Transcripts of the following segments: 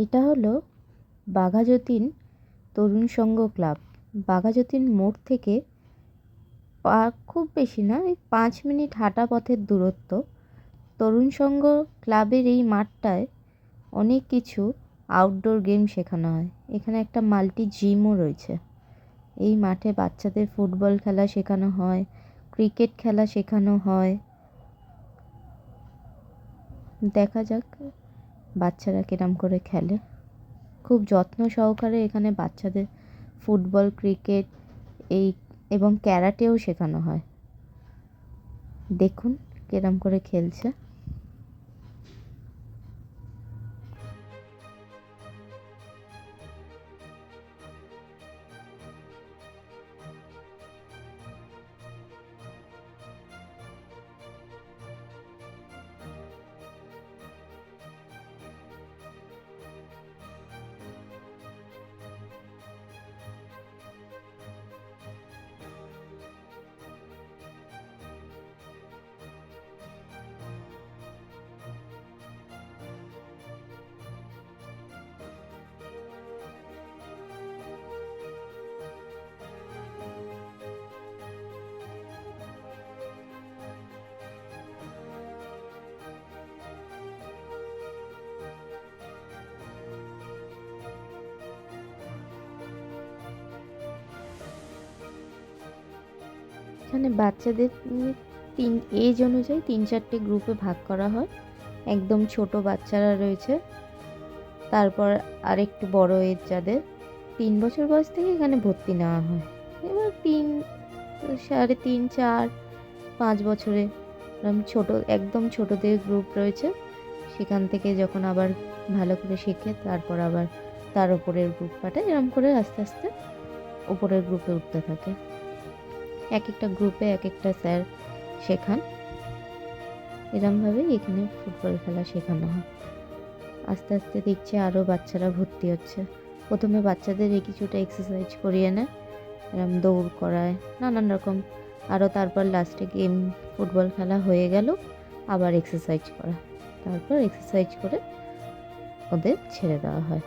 এটা হলো বাঘাযতীন তরুণ সংঘ ক্লাব। বাঘাযতীন মোড় থেকে খুব বেশি না, এই 5 মিনিট হাঁটা পথের দূরত্ব। তরুণ সংঘ ক্লাবের এই মাঠটায় অনেক কিছু আউটডোর গেম শেখানো হয়। এখানে একটা মাল্টি জিমও রয়েছে। এই মাঠে বাচ্চাদের ফুটবল খেলা শেখানো হয়, ক্রিকেট খেলা শেখানো হয়। দেখা যাক বাচ্চারা কিরম করে খেলে। খুব যত্ন সহকারে এখানে বাচ্চাদের ফুটবল, ক্রিকেট এই এবং ক্যারাটেও শেখানো হয়। দেখুন কিরম করে খেলছে। এখানে বাচ্চাদের তিন এজ অনুযায়ী 3-4টে গ্রুপে ভাগ করা হয়। একদম ছোট বাচ্চারা রয়েছে, তারপর আরেকটু বড় এজ যাদের 3 বছর বয়স থেকে এখানে ভর্তি নেওয়া হয়। এবার 3, 3.5, 4, 5 বছরে এরকম ছোট, একদম ছোটদের গ্রুপ রয়েছে। সেখান থেকে যখন আবার ভালো করে শেখে তারপর আবার তার উপরের গ্রুপ পাঠায়। এরকম করে আস্তে আস্তে উপরের গ্রুপে উঠতে থাকে। এক একটা গ্রুপে এক একটা স্যার শেখান। এরমভাবেই এখানে ফুটবল খেলা শেখানো হয়। আস্তে আস্তে দেখছি আরও বাচ্চারা ভর্তি হচ্ছে। প্রথমে বাচ্চাদের কিছুটা এক্সারসাইজ করিয়ে নেয়, এরম দৌড় করায়, নানান রকম। আরও তারপর লাস্টে গেম, ফুটবল খেলা হয়ে গেল, আবার এক্সারসাইজ করা। তারপর এক্সারসাইজ করে ওদের ছেড়ে দেওয়া হয়।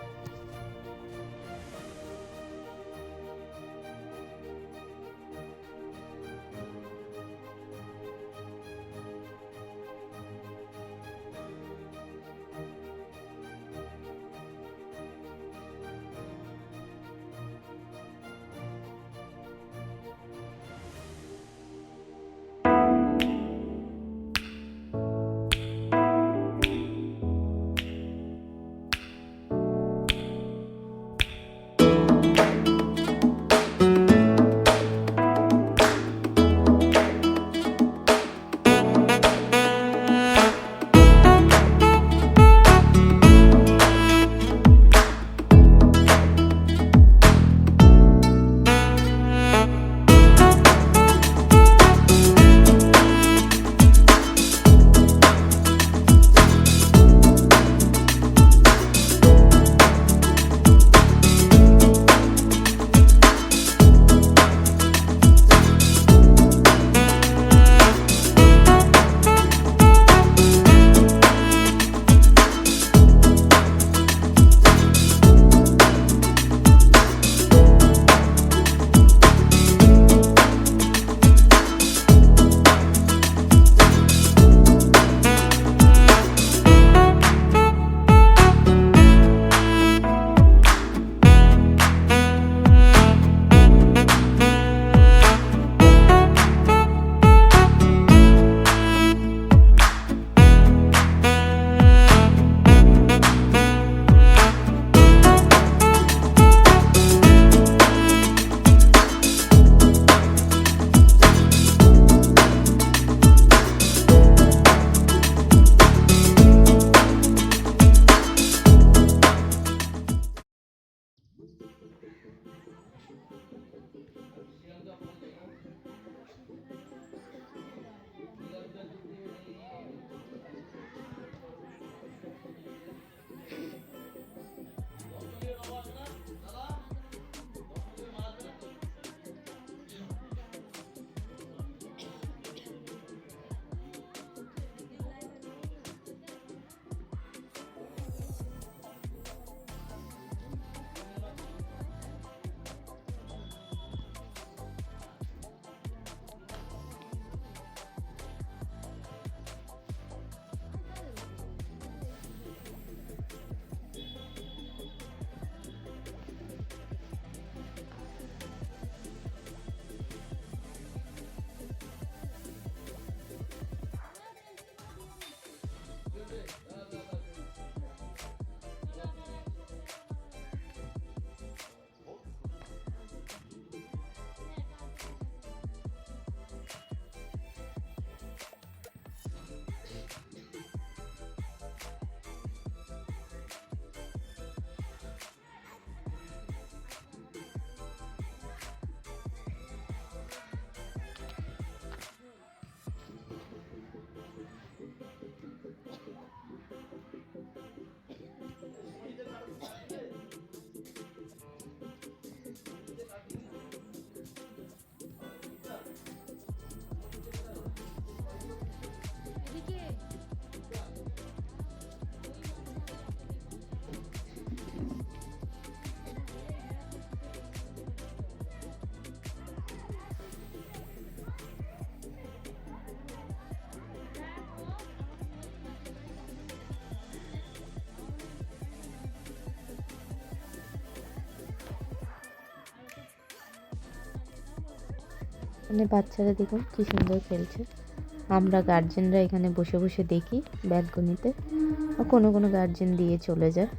মানে বাচ্চারা দেখুন কী সুন্দর খেলছে। আমরা গার্জেনরা এখানে বসে বসে দেখি ব্যালকনিতে, আর কোনো কোনো গার্জেন দিয়ে চলে যায়।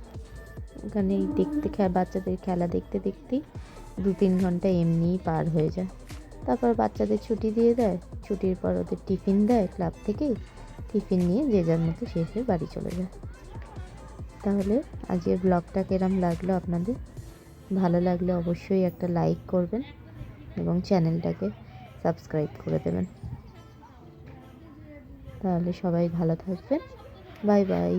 ওখানে বাচ্চাদের খেলা দেখতে দেখতেই 2-3 ঘন্টা এমনিই পার হয়ে যায়। তারপর বাচ্চাদের ছুটি দিয়ে দেয়, ছুটির পর ওদের টিফিন দেয় ক্লাব থেকেই, টিফিন নিয়ে যে যার মতো শেষে বাড়ি চলে যায়। তাহলে আজকের ব্লগটা কেরম লাগলো আপনাদের? ভালো লাগলে অবশ্যই একটা লাইক করবেন এবং চ্যানেলটাকে সাবস্ক্রাইব করে দেবেন। তাহলে সবাই ভালো থাকবেন। Bye bye.